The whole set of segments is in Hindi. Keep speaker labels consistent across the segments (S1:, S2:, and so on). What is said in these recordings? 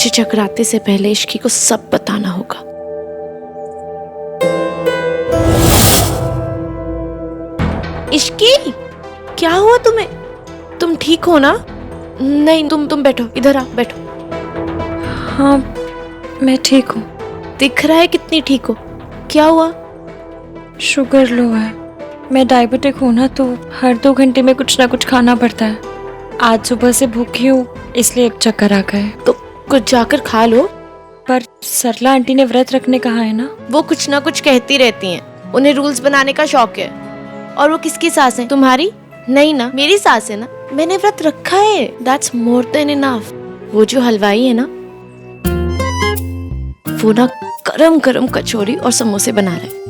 S1: मुझे चकराते से पहले इश्की को सब बताना होगा। इश्की, क्या हुआ तुम्हें? तुम ठीक हो ना? नहीं, तुम बैठो, इधर आओ, बैठो।
S2: हाँ, मैं ठीक हूँ।
S1: दिख रहा है कितनी ठीक हो। क्या हुआ?
S2: शुगर लो है। मैं डायबिटिक हूँ ना, तो हर 2 घंटे में कुछ ना कुछ खाना पड़ता है। आज सुबह से भूखी हूँ, इसलिए एक चक्कर आ गए।
S1: तो कुछ जाकर खा लो।
S2: पर सरला आंटी ने व्रत रखने कहा है ना।
S1: वो कुछ ना कुछ कहती रहती हैं। उन्हें रूल्स बनाने का शौक है। और वो किसकी सास है? तुम्हारी? नहीं ना, मेरी सास है ना। मैंने व्रत रखा है, दैट्स मोर देन इनफ। वो जो हलवाई है ना, वो ना गरम गरम कचौरी और समोसे बना रहा है।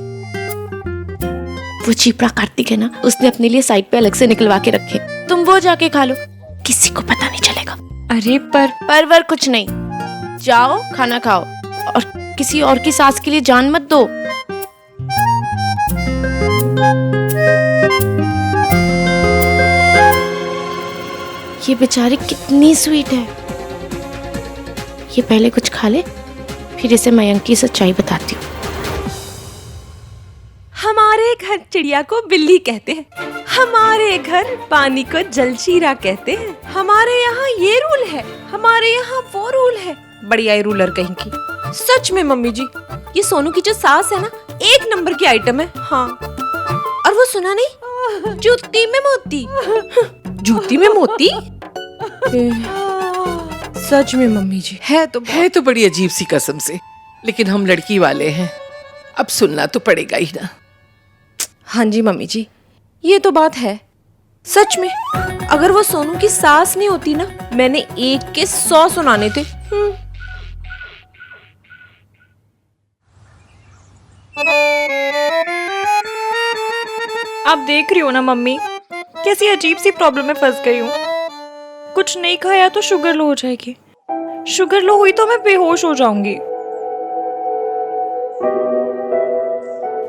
S1: वो चीपड़ा कार्तिक है ना, उसने अपने लिए साइड पे अलग से निकलवा के रखे। तुम वो जाके खा लो, किसी को पता नहीं चलेगा।
S2: अरे
S1: पर कुछ नहीं, जाओ खाना खाओ और किसी और की सास के लिए जान मत दो। ये बेचारी कितनी स्वीट है। ये पहले कुछ खा ले, फिर इसे मयंक की सच्चाई बताती हूँ।
S3: हमारे घर चिड़िया को बिल्ली कहते हैं, हमारे घर पानी को जलशीरा कहते हैं, हमारे यहाँ ये रूल है, हमारे यहाँ वो रूल है। बढ़िया रूलर कहीं की। सच में मम्मी जी, ये सोनू की जो सास है ना, 1 नंबर की आइटम है। हाँ, और वो सुना नहीं, जूती में मोती। जूती में मोती? सच में मम्मी जी, है तो
S4: बड़ी अजीब सी कसम से, लेकिन हम लड़की वाले हैं, अब सुनना तो पड़ेगा ही ना।
S3: हाँ जी मम्मी जी, ये तो बात है। सच में अगर वो सोनू की सास नहीं होती ना, मैंने 1 के 100 सुनाने थे।
S2: आप देख रही हो ना मम्मी, कैसी अजीब सी प्रॉब्लम में फंस गई हूँ। कुछ नहीं खाया तो शुगर लो हो जाएगी, शुगर लो हुई तो मैं बेहोश हो जाऊंगी।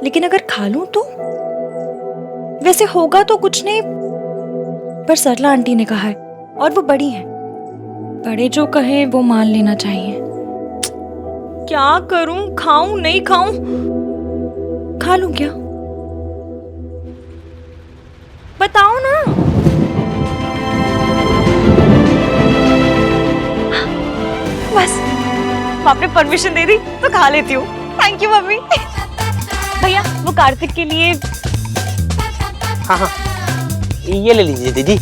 S2: लेकिन अगर खा लूं तो? वैसे होगा तो कुछ नहीं, पर सरला आंटी ने कहा है और वो बड़ी है, बड़े जो कहें वो मान लेना चाहिए। क्या करूं, खाऊं नहीं खाऊं? खा लूं क्या? बताओ ना। बस आपने परमिशन दे दी तो खा लेती हूँ। Thank you mummy. भैया वो कार्तिक के लिए।
S5: हाँ, ये ले लीजिए दीदी।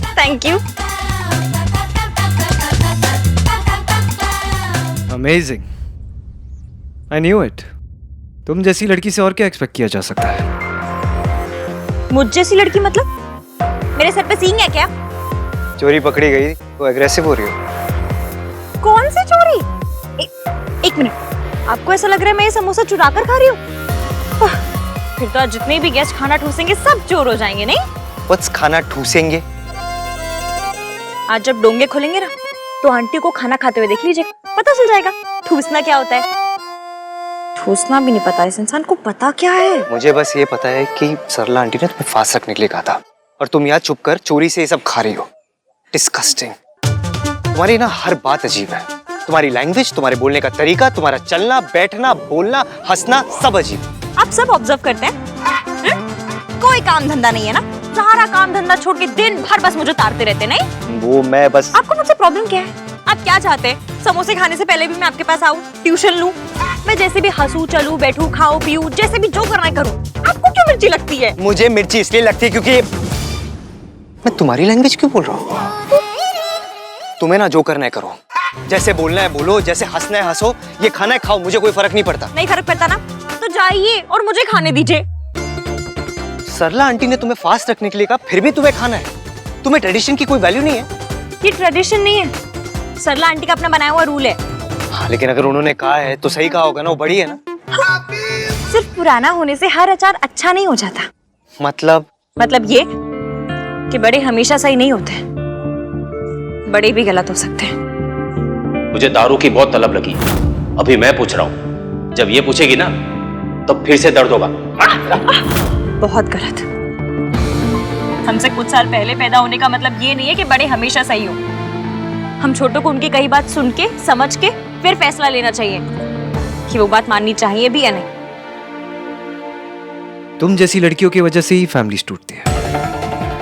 S2: Thank you.
S6: Amazing, I knew it. तुम जैसी लड़की से और क्या एक्सपेक्ट किया जा सकता है?
S2: मुझ जैसी लड़की मतलब? मेरे सर पे सींग है क्या?
S6: चोरी पकड़ी गई तो एग्रेसिव हो रही हो।
S2: कौन सी चोरी? एक मिनट, आपको ऐसा लग रहा है मैं ये समोसा चुरा कर खा रही हूँ? फिर तो आज जितने भी गेस्ट खाना ठूसेंगे सब चोर हो जाएंगे, नहीं?
S5: What's खाना ठूसेंगे?
S2: आज जब डोंगे खोलेंगे ना, तो आंटी को खाना खाते हुए देख लीजिए, पता चल जाएगा ठूसना क्या होता है। ठूसना भी नहीं पता इस इंसान को, पता क्या है?
S5: मुझे बस ये पता है कि सरला आंटी ने तुम्हें फास्ट रखने के लिए कहा था, और तुम यहाँ छुप कर चोरी से ये सब खा रही हो। डिस्कस्टिंग। तुम्हारी ना हर बात अजीब है। तुम्हारी लैंग्वेज, तुम्हारे बोलने का तरीका, तुम्हारा चलना बैठना बोलना हंसना सब अजीब।
S2: आप सब ऑब्जर्व करते हैं? कोई काम धंधा नहीं है ना? सारा काम धंधा छोड़ के दिन भर बस मुझे तारते रहते, नहीं?
S5: वो मैं बस।
S2: आपको मुझसे प्रॉब्लम क्या है? आप क्या चाहते हैं? समोसे खाने से पहले भी मैं आपके पास आऊं, ट्यूशन लूं, मैं जैसे भी हंसू चलूं बैठूं खाऊं पीऊं, जैसे भी जो करना है करूं। आपको क्यों मिर्ची लगती है?
S5: मुझे मिर्ची इसलिए लगती है क्योंकि मैं तुम्हारी लैंग्वेज क्यों बोल रहा हूँ? तुम्हें ना जो करना है करो, जैसे बोलना है बोलो, जैसे हंसना है हंसो, ये खाना है खाओ, मुझे कोई फर्क नहीं पड़ता।
S2: नहीं फर्क पड़ता ना, तो जाइए और मुझे खाने दीजिए।
S5: सरला आंटी ने तुम्हें फास्ट रखने के लिए कहा, फिर भी तुम्हें खाना है। तुम्हें ट्रेडिशन की कोई वैल्यू नहीं है?
S2: ये ट्रेडिशन नहीं है, सरला आंटी का अपना बनाया हुआ रूल है।
S5: हाँ, लेकिन अगर उन्होंने कहा है तो सही कहा होगा ना, वो बड़ी है ना।
S2: सिर्फ पुराना होने से हर अचार अच्छा नहीं हो जाता।
S5: मतलब
S2: ये कि बड़े हमेशा सही नहीं होते, बड़े भी गलत हो सकते हैं।
S7: मुझे दारू की बहुत तलब लगी, अभी मैं पूछ रहा हूँ, जब ये पूछेगी ना तब फिर से दर्द होगा।
S2: बहुत गलत। हमसे कुछ साल पहले पैदा होने का मतलब ये नहीं है कि बड़े हमेशा सही हो। हम छोटों को उनकी कई बात सुन के समझ के फिर फैसला लेना चाहिए कि वो बात माननी चाहिए भी या नहीं।
S6: तुम जैसी लड़कियों की वजह से ही फैमिलीज टूटती है।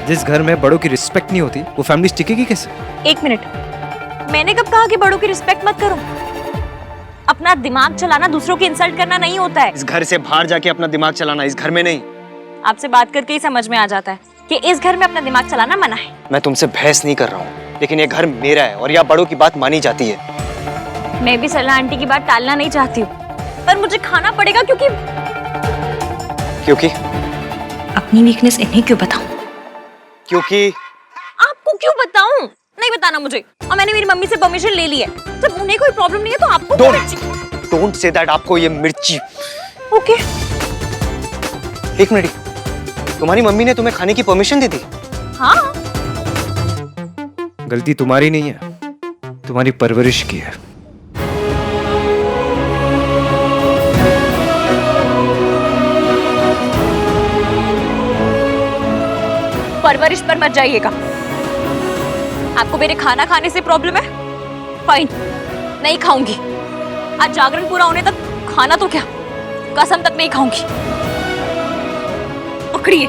S6: जिस घर में बड़ों की रिस्पेक्ट नहीं होती वो फैमिलीज टिकेगी कैसे?
S2: एक मिनट, मैंने कब कहा कि बड़ों की रिस्पेक्ट मत करो? अपना दिमाग चलाना दूसरों की इंसल्ट करना नहीं होता है।
S5: इस घर से बाहर जाके अपना दिमाग चलाना, इस घर में नहीं।
S2: आपसे बात करके ही समझ में आ जाता है कि इस घर में अपना दिमाग चलाना मना है।
S5: मैं तुमसे बहस नहीं कर रहा हूँ, लेकिन ये घर मेरा है और यहाँ बड़ों की बात मानी जाती है।
S2: मैं भी सरला आंटी की बात टालना नहीं चाहती हूँ, पर मुझे खाना पड़ेगा क्योंकि अपनी वीकनेस इन्हें क्यों बताऊं?
S5: क्योंकि
S2: आपको क्यों बताऊं? नहीं बताना मुझे। और मैंने मेरी मम्मी से परमिशन ले ली है। जब उन्हें कोई प्रॉब्लम नहीं है तो आपको क्यों मिर्ची?
S5: Don't say that. आपको ये मिर्ची।
S2: ओके।
S5: एक मिनट, तुम्हारी मम्मी ने तुम्हें खाने की परमिशन दे दी?
S2: हाँ।
S6: गलती तुम्हारी नहीं है, तुम्हारी परवरिश की है।
S2: परवरिश पर मत जाइएगा। आपको मेरे खाना खाने से प्रॉब्लम है? फाइन, नहीं खाऊंगी। आज जागरण पूरा होने तक खाना तो क्या, कसम तक नहीं खाऊंगी। पकड़िए।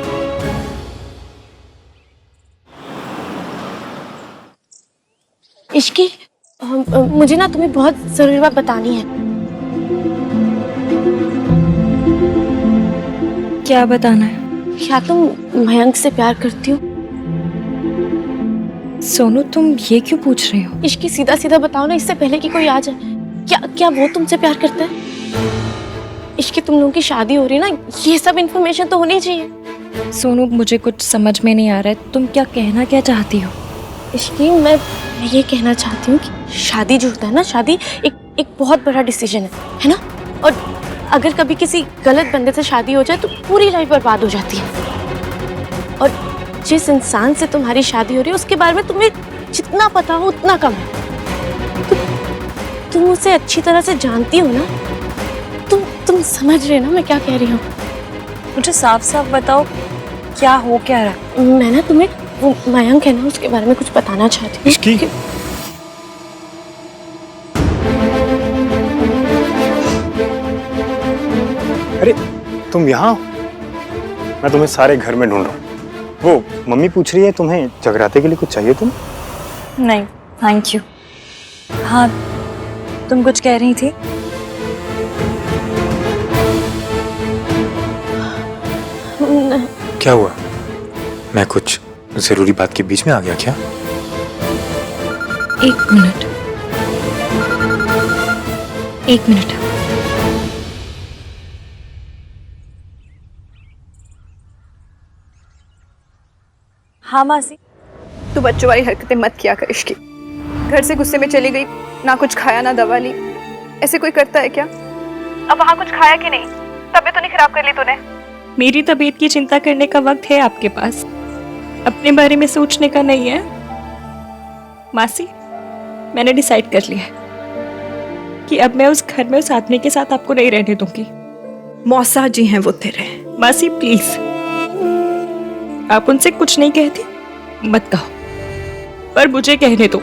S1: इश्की, मुझे ना तुम्हें बहुत जरूरी बात बतानी है।
S2: क्या बताना है?
S1: क्या तुम मयंक से प्यार करती हो?
S2: सोनू, तुम ये क्यों पूछ रही हो?
S1: इश्की, सीधा सीधा बताओ ना, इससे पहले कि कोई आ जाए। क्या वो तुमसे प्यार करता है? इश्की, तुम लोगों की शादी हो रही है ना, ये सब इन्फॉर्मेशन तो होनी चाहिए।
S2: सोनू, मुझे कुछ समझ में नहीं आ रहा है। तुम क्या कहना क्या चाहती हो?
S1: इश्की, मैं ये कहना चाहती हूँ कि शादी जो होता है ना, शादी एक बहुत बड़ा डिसीजन है ना? और अगर कभी किसी गलत बंदे से शादी हो जाए तो पूरी लाइफ बर्बाद हो जाती है। और जिस इंसान से तुम्हारी शादी हो रही है उसके बारे में तुम्हें जितना पता हो उतना कम है। तुम उसे अच्छी तरह से जानती हो ना? तुम समझ रहे ना मैं क्या कह रही हूँ?
S2: मुझे साफ साफ बताओ, क्या हो क्या रहा?
S1: मैं ना तुम्हें वो मयंक है ना, उसके बारे में कुछ बताना चाहती हूँ।
S5: इश्की, अरे तुम यहाँ हो? मैं तुम्हें सारे घर में ढूंढ रहा हूँ। वो मम्मी पूछ रही है तुम्हें जगराते के लिए कुछ चाहिए तुम?
S2: नहीं, थैंक यू। हाँ, तुम कुछ कह रही थी?
S8: क्या हुआ? मैं कुछ जरूरी बात के बीच में आ गया क्या?
S2: एक मिनट। हाँ मासी।
S9: तू बच्चों वाली हरकतें मत किया कर इश्की। घर से गुस्से में चली गई, ना कुछ खाया ना दवा ली। ऐसे कोई करता है क्या? अब वहाँ कुछ खाया कि नहीं? तबीयत तो नहीं खराब कर ली तूने?
S2: मेरी तबीयत की चिंता करने का वक्त है आपके पास, अपने बारे में सोचने का नहीं है। मासी, मैंने डिसाइड कर लिया है कि अब मैं उस घर में उस आदमी के साथ आपको नहीं रहने दूंगी।
S9: मौसा जी हैं वो तेरे।
S2: मासी प्लीज, आप उनसे कुछ नहीं कहती, मत कहो, पर मुझे कहने दो।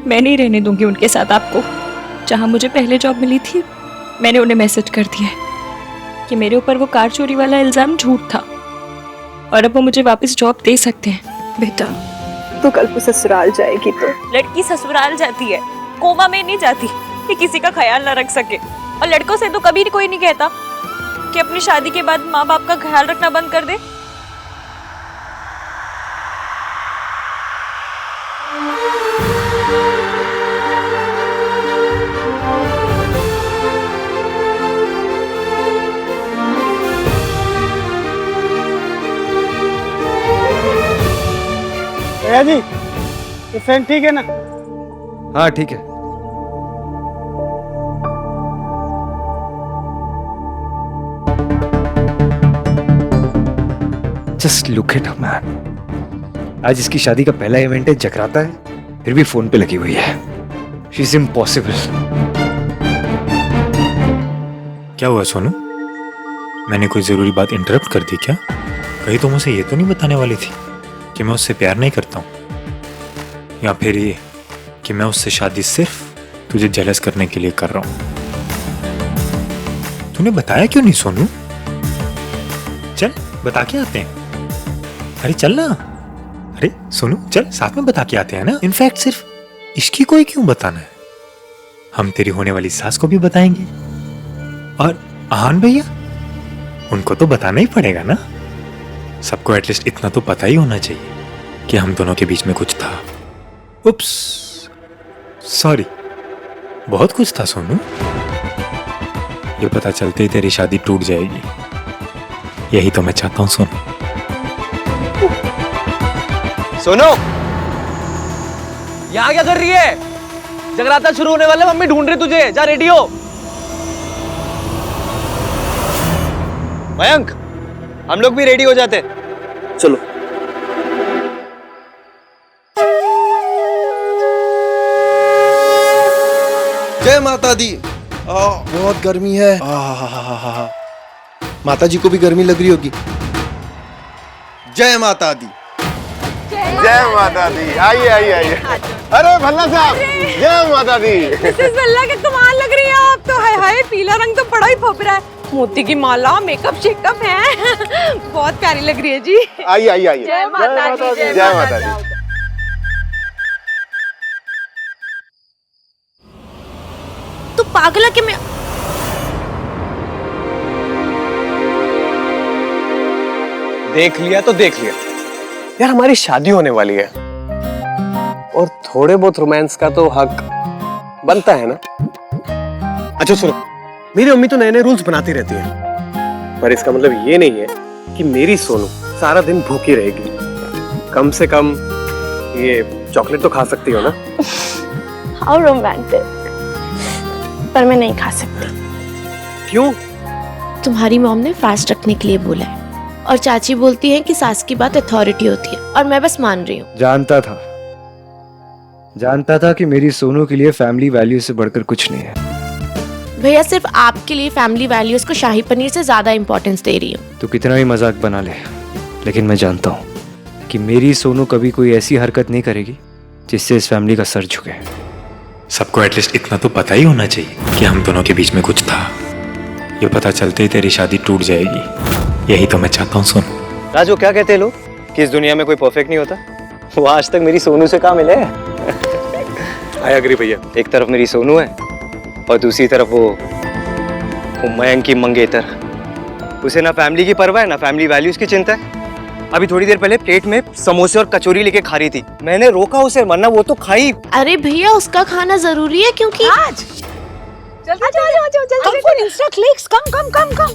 S2: मैं नहीं रहने दूंगी उनके साथ आपको। जहां मुझे पहले जॉब मिली थी, मैंने उन्हें मैसेज कर दिया है कि मेरे ऊपर वो कार चोरी वाला इल्जाम झूठ था और अब वो मुझे वापस जॉब दे सकते हैं।
S9: बेटा, तू कल को ससुराल जाएगी तो?
S2: लड़की ससुराल जाती है, कोमा में नहीं जाती कि किसी का ख्याल ना रख सके। और लड़कों से तो कभी कोई नहीं कहता कि अपनी शादी के बाद माँ बाप का ख्याल रखना बंद कर दे।
S10: भैया जी, ये फैन ठीक है ना?
S6: हाँ ठीक है। Just look at her man. आज इसकी शादी का पहला इवेंट है, जगराता है, फिर भी फोन पे लगी हुई है। She is impossible.
S8: क्या हुआ सोनू? मैंने कोई जरूरी बात इंटरप्ट कर दी क्या? कहीं तुम उसे ये तो नहीं बताने वाली थी कि मैं उससे प्यार नहीं करता हूँ? या फिर ये कि मैं उससे शादी सिर्फ तुझे जेलस करने के लिए कर रहा हूं? तूने बताया क्यों नहीं सोनू? चल बता के आते हैं। अरे चल ना। अरे सोनू चल साथ में बता के आते हैं ना। इनफैक्ट सिर्फ इसकी कोई क्यों बताना है, हम तेरी होने वाली सास को भी बताएंगे और आहान भैया उनको तो बताना ही पड़ेगा ना। सबको एटलीस्ट इतना तो पता ही होना चाहिए कि हम दोनों के बीच में कुछ था। उप्स सॉरी, बहुत कुछ था सोनू। ये पता चलते ही तेरी शादी टूट जाएगी, यही तो मैं चाहता हूं सोनू।
S5: सोनू, यहाँ क्या कर रही है? जगराता शुरू होने वाला, मम्मी ढूंढ रही तुझे, जा रेडी हो। मयंक, हम लोग भी रेडी हो जाते। चलो।
S11: जय माता दी। बहुत गर्मी है। माता जी को भी गर्मी लग रही होगी। जय माता दी।
S12: जय माता दी। आइए आइए आइए। अरे भल्ला साहब, जय माता दी।
S3: मिसेस भल्ला के कमाल लग रही है आप तो। हाय हाय, पीला रंग तो बड़ा ही फप रहा है। मोती की माला, मेकअप शेकअप है। बहुत प्यारी लग रही है जी।
S12: आइए आइए आइए।
S3: जय माता दी।
S12: जय माता दी।
S1: तू पागल है कि मैं
S5: देख लिया तो देख लिया यार, हमारी शादी होने वाली है और थोड़े बहुत रोमांस का तो हक बनता है ना। अच्छा सुनो, मेरी मम्मी तो नए नए रूल्स बनाती रहती है, पर इसका मतलब ये नहीं है कि मेरी सोनू सारा दिन भूखी रहेगी। कम से कम ये चॉकलेट तो खा सकती हो ना।
S1: हाउ रोमांटिक, पर मैं नहीं खा सकती।
S5: क्यों?
S1: तुम्हारी मॉम ने फास्ट रखने के लिए बोला है और चाची बोलती है कि सास की बात अथॉरिटी होती है और मैं बस मान रही हूँ।
S6: जानता था कि मेरी सोनू के लिए फैमिली वैल्यू से बढ़कर कुछ नहीं है।
S1: भैया सिर्फ आपके लिए फैमिली वैल्यूज को शाही पनीर से ज्यादा इंपॉर्टेंस दे रही हूँ।
S6: तो कितना भी मजाक बना ले, लेकिन मैं जानता हूँ कि मेरी सोनू कभी कोई ऐसी हरकत नहीं करेगी जिससे इस फैमिली का सर झुके।
S8: सबको एटलीस्ट इतना तो पता ही होना चाहिए कि हम दोनों के बीच में कुछ था। ये पता चलते ही तेरी शादी टूट जाएगी, यही तो मैं चाहता हूँ सोनू।
S5: राजू, क्या कहते हैं लोग कि इस दुनिया में कोई परफेक्ट नहीं होता? वो आज तक मेरी सोनू से कहाँ मिले। आई एग्री भैया। एक तरफ मेरी सोनू है और दूसरी तरफ वो मयंक की मंगेतर। उसे ना फैमिली की परवाह है ना फैमिली वैल्यूज की चिंता है। अभी थोड़ी देर पहले प्लेट में समोसे और कचौरी लेके खा रही थी, मैंने रोका उसे, वरना वो तो खाई।
S1: अरे भैया उसका खाना जरूरी है क्योंकि
S3: आज जल्दी जल्दी कम फॉर इंस्टा क्लिक्स, कम कम कम कम।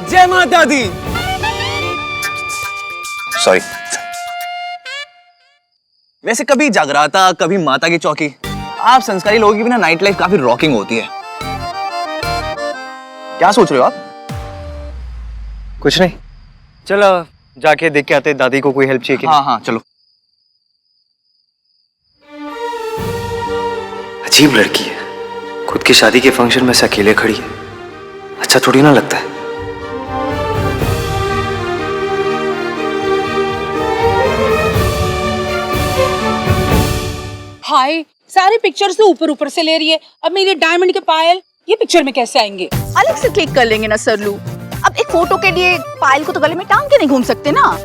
S5: जय माता दी। सॉरी। वैसे कभी जागराता, कभी माता की चौकी। आप संस्कारी लोगों की बिना नाइट लाइफ काफी रॉकिंग होती है। क्या सोच रहे हो आप? कुछ नहीं, चलो जाके देख के आते दादी को कोई हेल्प चाहिए कि। हाँ हाँ चलो।
S6: अजीब लड़की है, खुद की शादी के फंक्शन में से अकेले खड़ी है। अच्छा थोड़ी ना लगता है।
S13: हाय, सारी पिक्चर्स तो ऊपर ऊपर से ले रही है। अब मेरे डायमंड के पायल ये पिक्चर में कैसे आएंगे?
S14: अलग से क्लिक कर लेंगे ना सरलू। अब एक फोटो के लिए पायल को तो गले में टांग के नहीं घूम सकते ना।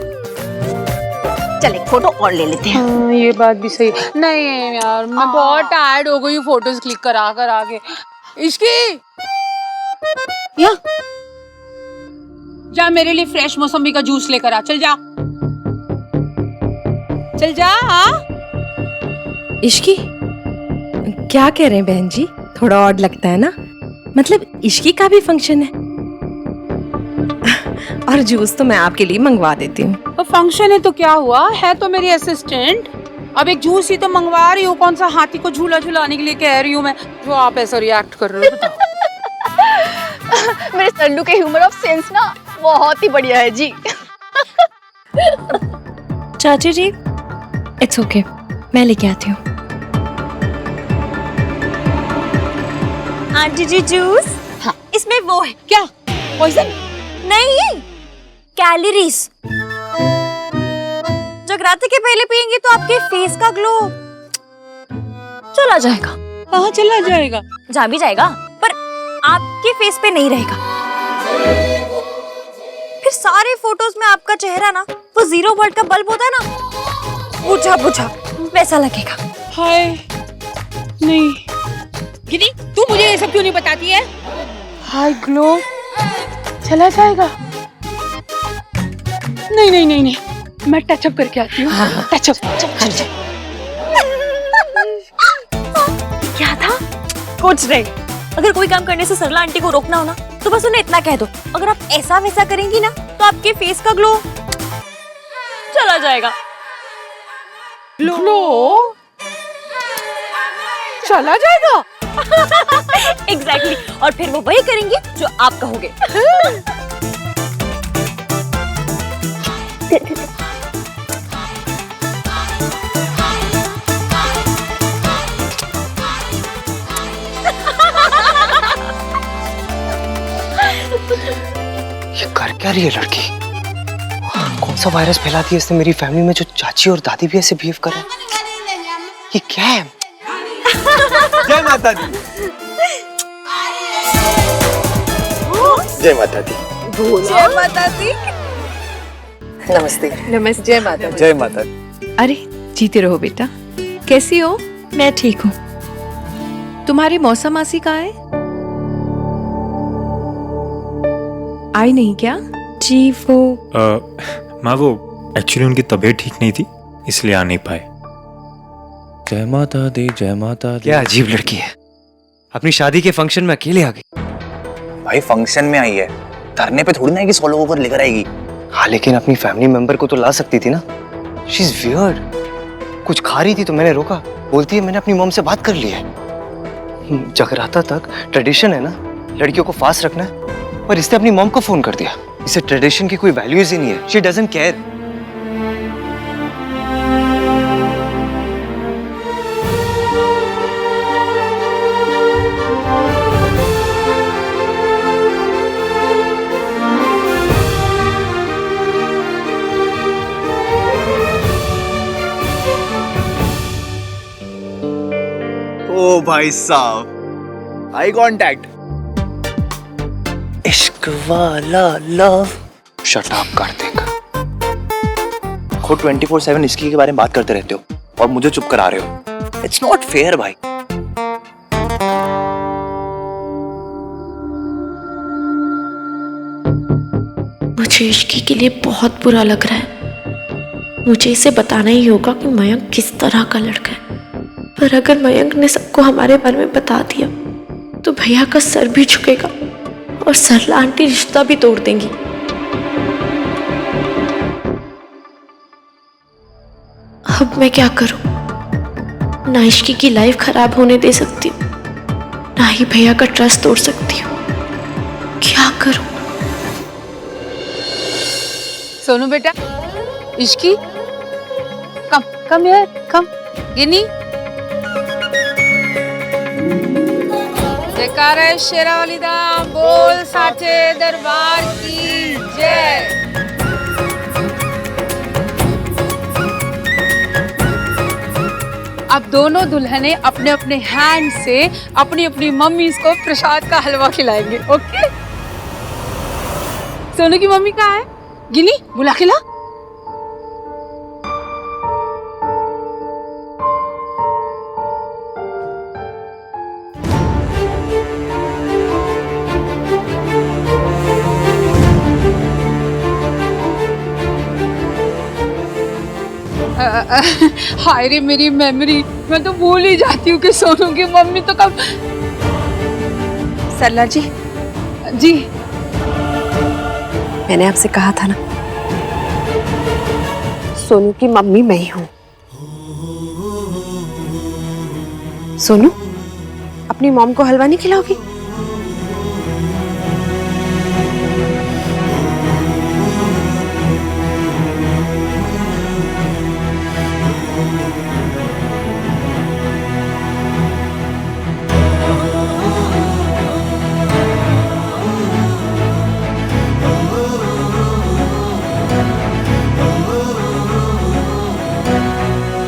S14: चल एक फोटो और ले लेते हैं।
S13: हाँ, ये बात भी सही। नहीं यार, मैं बहुत टायर्ड हो गई हूँ फोटोज क्लिक करा कर आगे। इसकी या जा मेरे लिए फ्रेश मौसमी का जूस लेकर आ। चल जा, चल जा। हाँ
S2: इश्की, क्या कह रहे हैं बहन जी? थोड़ा ऑड लगता है ना।
S3: मतलब इश्की का भी फंक्शन है। और जूस तो मैं आपके लिए मंगवा देती हूँ।
S13: तो फंक्शन है तो क्या हुआ, है तो मेरी असिस्टेंट। अब एक जूस ही तो मंगवा रही हूँ, कौन सा हाथी को झूला झूलाने के लिए कह रही हूँ मैं, जो आप ऐसा रिएक्ट कर रहे हो। बताओ।
S14: मेरे सल्लू के ह्यूमर ऑफ सेंस ना बहुत ही बढ़िया है जी।
S2: चाची जी, इट्स ओके, मैं लेके आती हूँ। आंटी जी जूस।
S14: हाँ।
S2: इसमें वो है
S13: क्या पॉइजन?
S2: नहीं, कैलोरीज। जगराते के पहले पियेंगे तो आपके फेस का ग्लो चला जाएगा।
S13: कहाँ चला जाएगा?
S2: जा भी जाएगा पर आपके फेस पे नहीं रहेगा। फिर सारे फोटोज में आपका चेहरा ना वो 0 वोल्ट का बल्ब होता है ना, बुझा बुझा वैसा लगेगा।
S13: हाय नहीं गिनी, तू मुझे ये सब क्यों नहीं बताती है? हाय ग्लो चला जाएगा? नहीं नहीं नहीं नहीं, मैं टचअप करके आती हूँ। टचअप।
S2: क्या था? कुछ नहीं। अगर कोई काम करने से सरला आंटी को रोकना हो ना तो बस उन्हें इतना कह दो, अगर आप ऐसा वैसा करेंगी ना तो आपके फेस का ग्लो चला जाएगा।
S13: ग्लो चला जाएगा?
S2: एग्जैक्टली। और फिर वो वही करेंगी जो आप कहोगे।
S5: ये कर क्या रही है लड़की? कौन सा वायरस फैला दिया इसने मेरी फैमिली में, जो चाची और दादी भी ऐसे बिहेव कर रहे हैं? ये क्या है? जय माता दी। जय माता दी।
S3: जय माता दी।
S5: नमस्ते।
S3: नमस्ते। जय माता दी।
S5: जय माता दी।
S3: अरे जीते रहो बेटा। कैसी हो?
S2: मैं ठीक हूँ।
S3: तुम्हारी मौसा मासी कहाँ है? आई नहीं क्या?
S2: जी वो
S8: माँ वो एक्चुअली उनकी तबीयत ठीक नहीं थी इसलिए आ नहीं पाए।
S6: जय माता दी, जय माता दी। क्या अजीब लड़की है, अपनी शादी के फंक्शन में अकेले आ गई।
S15: भाई फंक्शन में आई है, धरने पे थोड़ी ना है कि 100 लोगों को लेकर आएगी।
S5: हाँ लेकिन अपनी फैमिली मेंबर को तो ला सकती थी ना। She is weird. कुछ खा रही थी तो मैंने रोका, बोलती है मैंने अपनी मॉम से बात कर ली है। जगराता तक ट्रेडिशन है ना, लड़कियों को फास्ट रखना है, पर इसने अपनी मॉम को फोन कर दिया। इसे ट्रेडिशन की कोई वैल्यूज ही नहीं है। She doesn't care.
S11: ओ भाई साहब, आई कांटेक्ट।
S5: इश्क वाला लव। Shut up Kartik.
S15: खुद 24/7 इसकी के बारे में बात करते रहते हो और मुझे चुप करा रहे हो। इट्स नॉट फेयर भाई।
S1: मुझे इश्की के लिए बहुत बुरा लग रहा है। मुझे इसे बताना ही होगा कि मयंक किस तरह का लड़का है। पर अगर मयंक ने सबको हमारे बारे में बता दिया तो भैया का सर भी झुकेगा और सरला आंटी रिश्ता भी तोड़ देंगी। अब मैं क्या करूं? ना इश्की की लाइफ खराब होने दे सकती हूँ, ना ही भैया का ट्रस्ट तोड़ सकती हूँ। क्या करूं?
S13: सोनू बेटा, इश्की कम कम यार कम। गिनी जयकारा शेरावाली दा बोल साचे दरबार की जय। अब दोनों दुल्हने अपने अपने हैंड से अपनी अपनी मम्मी को प्रसाद का हलवा खिलाएंगे। ओके? सोनू की मम्मी कहाँ है? गिनी बुला खिला। हाय रे मेरी मेमोरी, मैं तो भूल ही जाती हूँ कि सोनू की मम्मी तो कब।
S3: सरला जी, जी मैंने आपसे कहा था ना, सोनू की मम्मी मैं ही हूं। सोनू, अपनी मॉम को हलवा नहीं खिलाओगी?